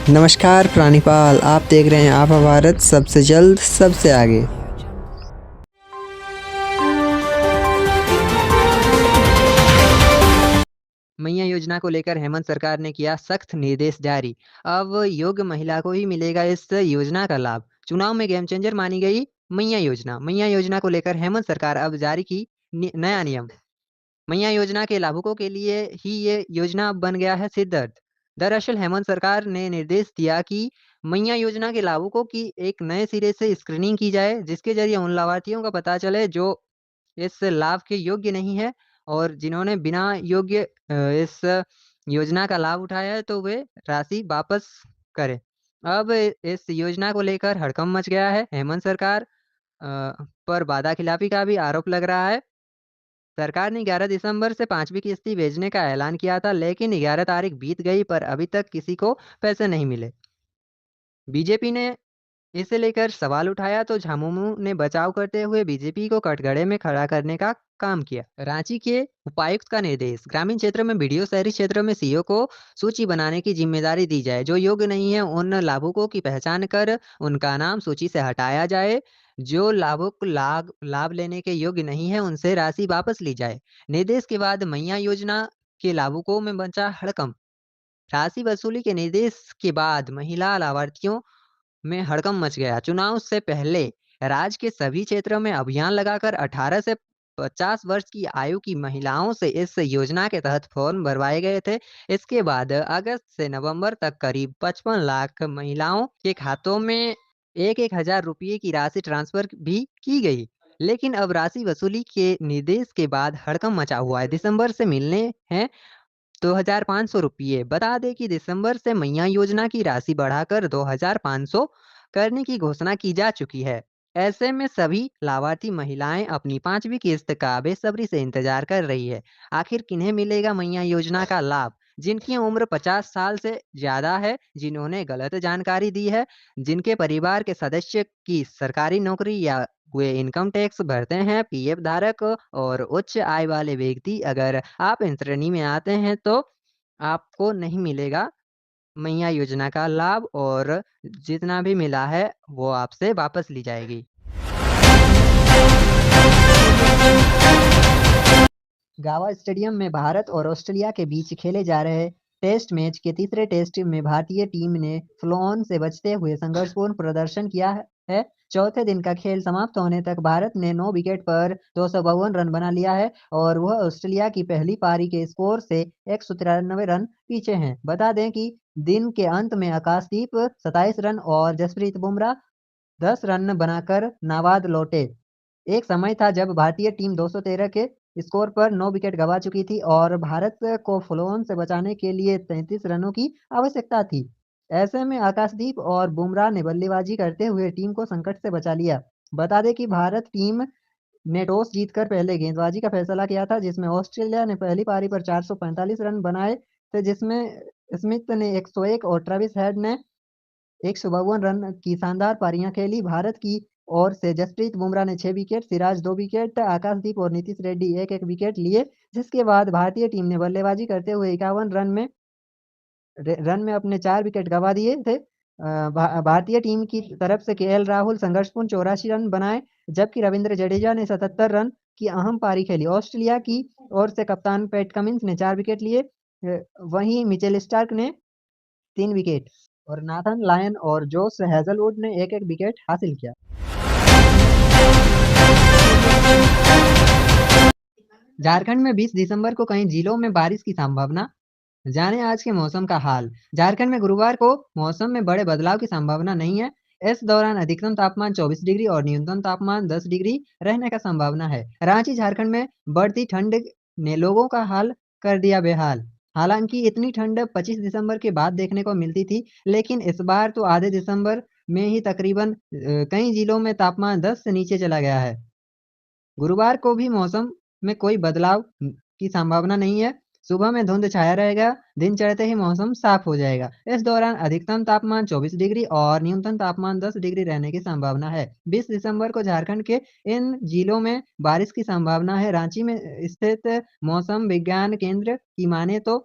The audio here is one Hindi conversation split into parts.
नमस्कार प्राणीपाल, आप देख रहे हैं आपा भारत, सबसे जल्द सबसे आगे। मैया योजना को लेकर हेमंत सरकार ने किया सख्त निर्देश जारी। अब योग्य महिला को ही मिलेगा इस योजना का लाभ। चुनाव में गेम चेंजर मानी गई मैया योजना। मैया योजना को लेकर हेमंत सरकार अब जारी की नया नियम। मैया योजना के लाभुकों के लिए ही ये योजना अब बन गया है सिरदर्द। दरअसल हेमंत सरकार ने निर्देश दिया कि मैया योजना के लाभुकों की एक नए सिरे से स्क्रीनिंग की जाए, जिसके जरिए उन लाभार्थियों का पता चले जो इस लाभ के योग्य नहीं है और जिन्होंने बिना योग्य इस योजना का लाभ उठाया है तो वे राशि वापस करें। अब इस योजना को लेकर हड़कंप मच गया है। हेमंत सरकार पर वादाखिलाफी का भी आरोप लग रहा है। सरकार ने 11 दिसंबर से 5वीं किस्ती भेजने का ऐलान किया था, लेकिन 11 तारीख बीत गई पर अभी तक किसी को पैसे नहीं मिले। बीजेपी ने इसे लेकर सवाल उठाया तो झामुमो ने बचाव करते हुए बीजेपी को कटघरे में खड़ा करने का काम किया। रांची के उपायुक्त का निर्देश, ग्रामीण क्षेत्र में वीडियो शहरी क्षेत्रों में सीओ को सूची बनाने की जिम्मेदारी दी जाए। जो योग्य नहीं है उन लाभुकों की पहचान कर उनका नाम सूची से हटाया जाए। जो लाभुक लाभ लाभ लेने के योग्य नहीं है उनसे राशि वापस ली जाए। निर्देश के बाद मैया योजना के लाभुकों में बचा हड़कंप। राशि वसूली के निर्देश के बाद महिला लाभार्थियों में हड़कंप मच गया। चुनाव से पहले राज्य के सभी क्षेत्रों में अभियान लगाकर 18 से 50 वर्ष की आयु की महिलाओं से इस योजना के तहत फॉर्म भरवाए गए थे। इसके बाद अगस्त से नवंबर तक करीब 55 लाख महिलाओं के खातों में एक एक हजार रुपये की राशि ट्रांसफर भी की गई। लेकिन अब राशि वसूली के निर्देश के बाद हड़कंप मचा हुआ है। दिसंबर से मिलने हैं 2,500 रुपये। बता दें कि दिसंबर से मैया योजना की राशि बढ़ाकर 2,500 करने की घोषणा की जा चुकी है। ऐसे में सभी लाभार्थी महिलाएं अपनी 5वीं किस्त का बेसब्री से इंतजार कर रही है। आखिर किन्हें मिलेगा मैया योजना का लाभ? जिनकी उम्र 50 साल से ज्यादा है, जिन्होंने गलत जानकारी दी है, जिनके परिवार के सदस्य की सरकारी नौकरी या वे इनकम टैक्स भरते हैं, पीएफ धारक और उच्च आय वाले व्यक्ति। अगर आप इन श्रेणी में आते हैं तो आपको नहीं मिलेगा मैया योजना का लाभ और जितना भी मिला है वो आपसे वापस ली जाएगी। गावा स्टेडियम में भारत और ऑस्ट्रेलिया के बीच खेले जा रहे टेस्ट मैच के तीसरे टेस्ट में भारतीय टीम ने फ्लो ऑन से बचते हुए संघर्षपूर्ण प्रदर्शन किया है। चौथे दिन का खेल समाप्त होने तक भारत ने 9 विकेट पर 252 रन बना लिया है और वह ऑस्ट्रेलिया की पहली पारी के स्कोर से 193 रन पीछे हैं। बता दें कि दिन के अंत में आकाशदीप 27 रन और जसप्रीत बुमराह 10 रन बनाकर नाबाद लौटे। एक समय था जब भारतीय टीम 213 के स्कोर पर 9 विकेट गंवा चुकी थी और भारत को फ्लो ऑन से बचाने के लिए 33 रनों की आवश्यकता थी। ऐसे में आकाशदीप और बुमराह ने बल्लेबाजी करते हुए टीम को संकट से बचा लिया। बता दें कि भारत टीम ने टॉस जीतकर पहले गेंदबाजी का फैसला किया था, जिसमें ऑस्ट्रेलिया ने पहली पारी पर 445 रन बनाए थे, जिसमें स्मिथ ने 101 और ट्रेविस हेड ने 152 रन की शानदार पारियां खेली। भारत की ओर से जसप्रीत बुमराह ने 6 विकेट, सिराज 2 विकेट, आकाशदीप और नीतीश रेड्डी एक एक विकेट लिए। जिसके बाद भारतीय टीम ने बल्लेबाजी करते हुए 51 रन में अपने 4 विकेट गंवा दिए थे। भारतीय टीम की तरफ से केएल राहुल संघर्षपूर्ण 84 रन बनाए, जबकि रविंद्र जडेजा ने 77 रन की अहम पारी खेली। ऑस्ट्रेलिया की ओर से कप्तान पैट कमिंस ने 4 विकेट लिए, वहीं मिचेल स्टार्क ने 3 विकेट और नाथन लायन और जोश हेजलवुड ने एक एक विकेट हासिल किया। झारखंड में 20 दिसंबर को कई जिलों में बारिश की संभावना। जाने आज के मौसम का हाल। झारखंड में गुरुवार को मौसम में बड़े बदलाव की संभावना नहीं है। इस दौरान अधिकतम तापमान 24 डिग्री और न्यूनतम तापमान 10 डिग्री रहने का संभावना है। रांची झारखंड में बढ़ती ठंड ने लोगों का हाल कर दिया बेहाल। हालांकि इतनी ठंड 25 दिसंबर के बाद देखने को मिलती थी, लेकिन इस बार तो आधे दिसंबर में ही तकरीबन कई जिलों में तापमान 10 से नीचे चला गया है। गुरुवार को भी मौसम में कोई बदलाव की संभावना नहीं है। सुबह में धुंध छाया रहेगा, दिन चढ़ते ही मौसम साफ हो जाएगा। इस दौरान अधिकतम तापमान 24 डिग्री और न्यूनतम तापमान 10 डिग्री रहने की संभावना है। 20 दिसंबर को झारखंड के इन जिलों में बारिश की संभावना है। रांची में स्थित मौसम विज्ञान केंद्र की माने तो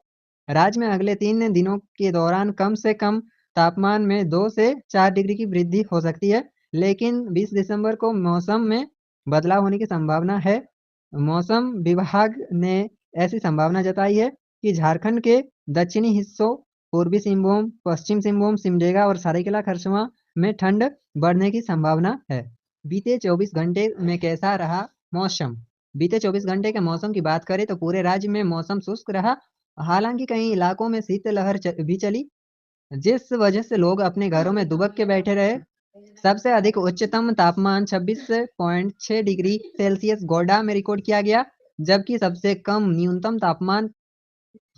राज्य में अगले 3 दिनों के दौरान कम से कम तापमान में 2 से 4 डिग्री की वृद्धि हो सकती है, लेकिन 20 दिसंबर को मौसम में बदलाव होने की संभावना है। मौसम विभाग ने ऐसी संभावना जताई है कि झारखंड के दक्षिणी हिस्सों, पूर्वी सिंहभूम, पश्चिम सिंहभूम, सिमडेगा और सरायकेला खरसावां में ठंड बढ़ने की संभावना है। बीते 24 घंटे में कैसा रहा मौसम? बीते 24 घंटे के मौसम की बात करें तो पूरे राज्य में मौसम शुष्क रहा। हालांकि कई इलाकों में शीतलहर भी चली, जिस वजह से लोग अपने घरों में दुबक के बैठे रहे। सबसे अधिक उच्चतम तापमान 26.6 डिग्री सेल्सियस गोड्डा में रिकॉर्ड किया गया, जबकि सबसे कम न्यूनतम तापमान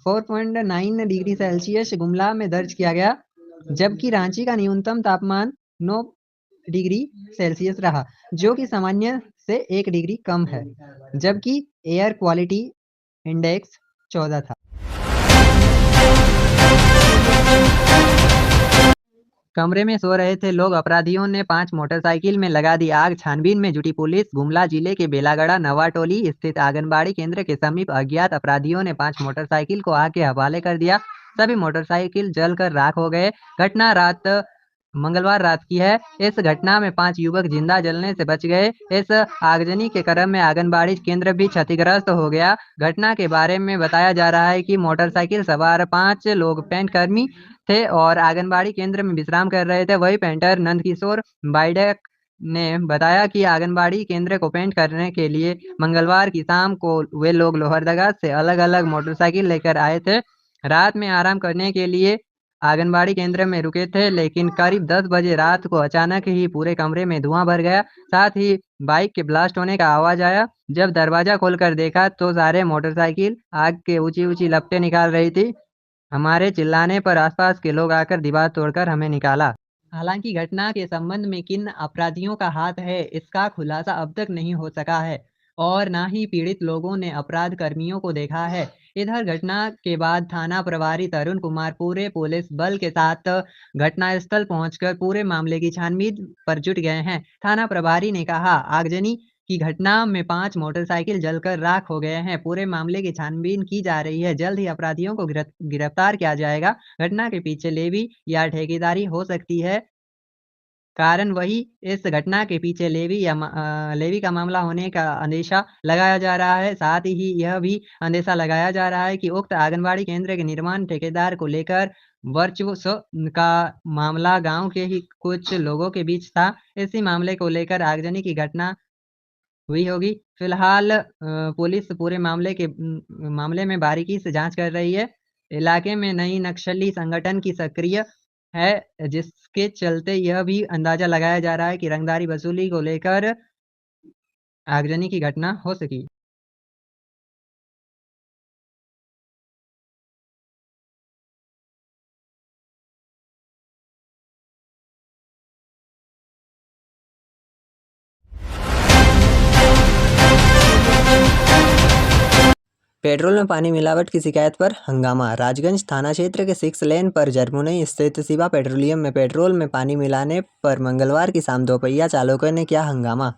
4.9 डिग्री सेल्सियस गुमला में दर्ज किया गया, जबकि रांची का न्यूनतम तापमान 9 डिग्री सेल्सियस रहा, जो कि सामान्य से 1 डिग्री कम है, जबकि एयर क्वालिटी इंडेक्स 14 था। कमरे में सो रहे थे लोग, अपराधियों ने 5 मोटरसाइकिल में लगा दी आग, छानबीन में जुटी पुलिस। गुमला जिले के बेलागड़ा नवाटोली स्थित आंगनबाड़ी केंद्र के समीप अज्ञात अपराधियों ने 5 मोटरसाइकिल को आग के हवाले कर दिया। सभी मोटरसाइकिल जलकर राख हो गए। घटना मंगलवार रात की है। इस घटना में 5 युवक जिंदा जलने से बच गए। इस आगजनी के क्रम में आंगनबाड़ी केंद्र भी क्षतिग्रस्त हो गया। घटना के बारे में बताया जा रहा है कि मोटरसाइकिल सवार 5 लोग पेंट कर्मी थे और आंगनबाड़ी केंद्र में विश्राम कर रहे थे। वही पेंटर नंदकिशोर बाइडेक ने बताया कि आंगनबाड़ी केंद्र को पेंट करने के लिए मंगलवार की शाम को वे लोग लोहरदगा से अलग-अलग मोटरसाइकिल लेकर आए थे। रात में आराम करने के लिए आंगनबाड़ी केंद्र में रुके थे, लेकिन करीब 10 बजे रात को अचानक ही पूरे कमरे में धुआं भर गया। साथ ही बाइक के ब्लास्ट होने का आवाज आया। जब दरवाजा खोलकर देखा तो सारे मोटरसाइकिल आग के ऊंची-ऊंची लपटें निकाल रही थी। हमारे चिल्लाने पर आसपास के लोग आकर दीवार तोड़कर हमें निकाला। हालांकि घटना के संबंध में किन अपराधियों का हाथ है, इसका खुलासा अब तक नहीं हो सका है और ना ही पीड़ित लोगों ने अपराध कर्मियों को देखा है। इधर घटना के बाद थाना प्रभारी तरुण कुमार पूरे पुलिस बल के साथ घटनास्थल पहुंचकर पूरे मामले की छानबीन पर जुट गए हैं। थाना प्रभारी ने कहा, आगजनी की घटना में 5 मोटरसाइकिल जलकर राख हो गए हैं। पूरे मामले की छानबीन की जा रही है। जल्द ही अपराधियों को गिरफ्तार किया जाएगा। घटना के पीछे लेवी या ठेकेदारी हो सकती है। कारण वही इस घटना के पीछे लेवी का मामला होने का अंदेशा लगाया जा रहा है। साथ ही यह भी अंदेशा लगाया जा रहा है कि उक्त आंगनबाड़ी केंद्र के निर्माण ठेकेदार को लेकर वर्चस्व का मामला गाँव के ही कुछ लोगों के बीच था। इसी मामले को लेकर आगजनी की घटना हुई होगी। फिलहाल पुलिस पूरे मामले में बारीकी से जांच कर रही है। इलाके में नई नक्सली संगठन की सक्रिय है, जिसके चलते यह भी अंदाजा लगाया जा रहा है कि रंगदारी वसूली को लेकर आगजनी की घटना हो सकी। पेट्रोल में पानी मिलावट की शिकायत पर हंगामा। राजगंज थाना क्षेत्र के 6 लेन पर जरमुई स्थित शिवा पेट्रोलियम में पेट्रोल में पानी मिलाने पर मंगलवार की शाम दोपहिया चालकों ने किया हंगामा।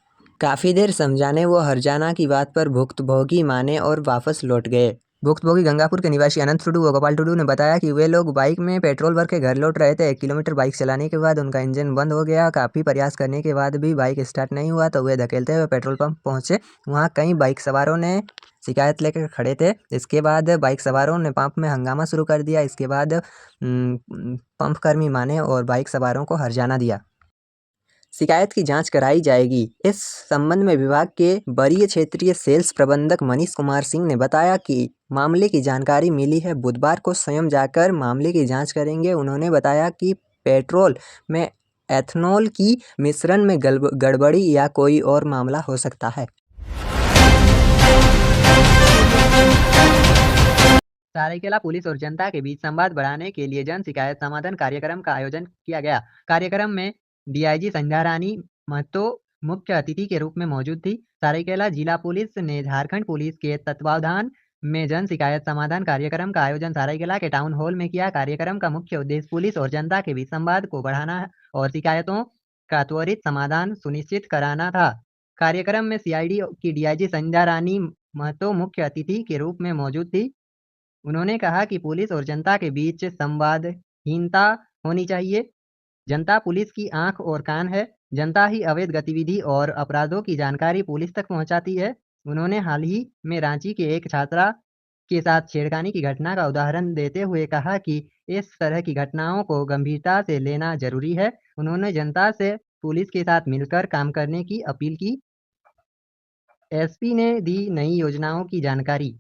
काफी देर समझाने व हर्जाना की बात पर भुक्तभोगी माने और वापस लौट गए। भुक्तभोगी गंगापुर के निवासी अनंत टुडू व गोपाल टुडू ने बताया कि वे लोग बाइक में पेट्रोल भर के घर लौट रहे थे। 1 किलोमीटर बाइक चलाने के बाद उनका इंजन बंद हो गया। काफ़ी प्रयास करने के बाद भी बाइक स्टार्ट नहीं हुआ तो वे धकेलते हुए पेट्रोल पंप पहुंचे। वहां कई बाइक सवारों ने शिकायत लेकर खड़े थे। इसके बाद बाइक सवारों ने पंप में हंगामा शुरू कर दिया। इसके बाद पंप कर्मी माने और बाइक सवारों को हर्जाना दिया। शिकायत की जांच कराई जाएगी। इस संबंध में विभाग के वरीय क्षेत्रीय सेल्स प्रबंधक मनीष कुमार सिंह ने बताया कि मामले की जानकारी मिली है। बुधवार को स्वयं जाकर मामले की जांच करेंगे। उन्होंने बताया कि पेट्रोल में एथनॉल की मिश्रण में गड़बड़ी या कोई और मामला हो सकता है। सरायकेला पुलिस और जनता के बीच संवाद बढ़ाने के लिए जन शिकायत समाधान कार्यक्रम का आयोजन किया गया। कार्यक्रम में डीआईजी संध्या रानी महतो मुख्य अतिथि के रूप में मौजूद थी। सरायकेला जिला पुलिस ने झारखंड पुलिस के तत्वावधान में जन शिकायत समाधान कार्यक्रम का आयोजन सरायकेला के टाउन हॉल में किया। कार्यक्रम का मुख्य उद्देश्य पुलिस और जनता के बीच संवाद को बढ़ाना और शिकायतों का त्वरित समाधान सुनिश्चित कराना था। कार्यक्रम में सीआईडी की डीआईजी संध्या रानी महतो मुख्य अतिथि के रूप में मौजूद थी। उन्होंने कहा कि पुलिस और जनता के बीच संवादहीनता होनी चाहिए। जनता पुलिस की आँख और कान है। जनता ही अवैध गतिविधि और अपराधों की जानकारी पुलिस तक पहुँचाती है। उन्होंने हाल ही में रांची के एक छात्रा के साथ छेड़खानी की घटना का उदाहरण देते हुए कहा कि इस तरह की घटनाओं को गंभीरता से लेना ज़रूरी है। उन्होंने जनता से पुलिस के साथ मिलकर काम करने की अपील की। एसपी ने दी नई योजनाओं की जानकारी।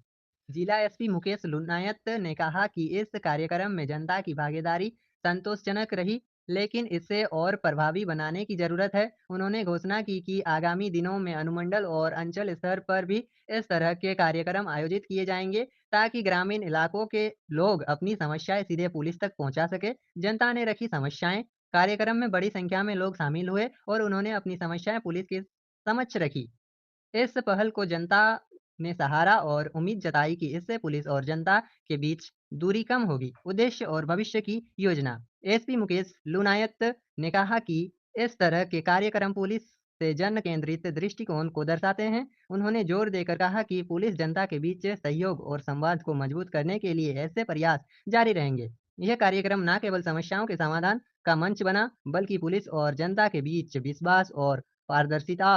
जिला एसपी मुकेश लुनायत ने कहा कि इस कार्यक्रम में जनता की भागीदारी संतोषजनक रही, लेकिन इसे और प्रभावी बनाने की जरूरत है। उन्होंने घोषणा की कि आगामी दिनों में अनुमंडल और अंचल स्तर पर भी इस तरह के कार्यक्रम आयोजित किए जाएंगे, ताकि ग्रामीण इलाकों के लोग अपनी समस्याएं सीधे पुलिस तक पहुंचा सके। जनता ने रखी समस्याएं। कार्यक्रम में बड़ी संख्या में लोग शामिल हुए और उन्होंने अपनी समस्याएं पुलिस के समक्ष रखी। इस पहल को जनता ने सहारा और उम्मीद जताई कि इससे पुलिस और जनता के बीच दूरी कम होगी। उद्देश्य और भविष्य की योजना। एसपी मुकेश लुनायत ने कहा कि इस तरह के कार्यक्रम पुलिस से जन केंद्रित दृष्टिकोण को दर्शाते हैं। उन्होंने जोर देकर कहा कि पुलिस जनता के बीच सहयोग और संवाद को मजबूत करने के लिए ऐसे प्रयास जारी रहेंगे। यह कार्यक्रम न केवल समस्याओं के समाधान का मंच बना, बल्कि पुलिस और जनता के बीच विश्वास और पारदर्शिता